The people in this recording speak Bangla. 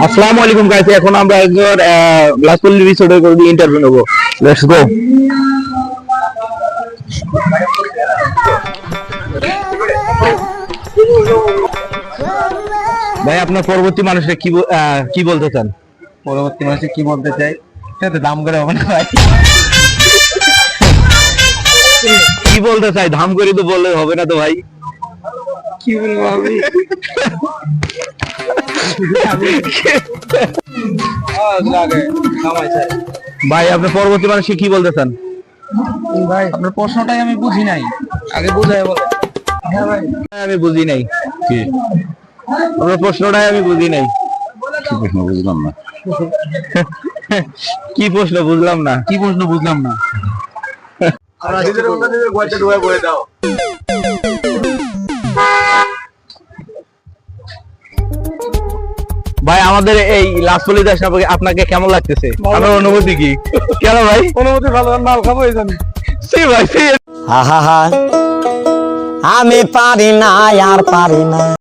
আসসালামু আলাইকুম গাইস, এখন আমরা একজন লাস্টলি রিসোর্টে করে ইন্টারভিউ নেব। Let's go. ভাই, আপনার পরবর্তী মানুষকে কি বলতে চান? পরবর্তী মাসে কি বলতে চাই, সেটা দাম করে হবে না ভাই। কি বলতে চাই, ধাম করে তো বললে হবে না তো ভাই। কি বলবো আমি? ভাই, আপনার পরবর্তী মানুষকে কি বলতে চান? ভাই আপনার প্রশ্নটাই আমি বুঝি নাই, আগে বুঝাই বলে। হ্যাঁ ভাই, আমি বুঝি নাই। কি আপনার প্রশ্নটাই আমি বুঝি নাই। কি প্রশ্ন বুঝলাম না? কি প্রশ্ন বুঝলাম না? কি প্রশ্ন বুঝলাম না? ভাই, আমাদের এই লাস্টলি দাস আপনাকে কেমন লাগতেছে? আপনার অনুভূতি কি? কেন ভাই? অনুমতি ভালো, মাল খাবো এই জানি। সে ভাই, আমি পারি না আর পারি না।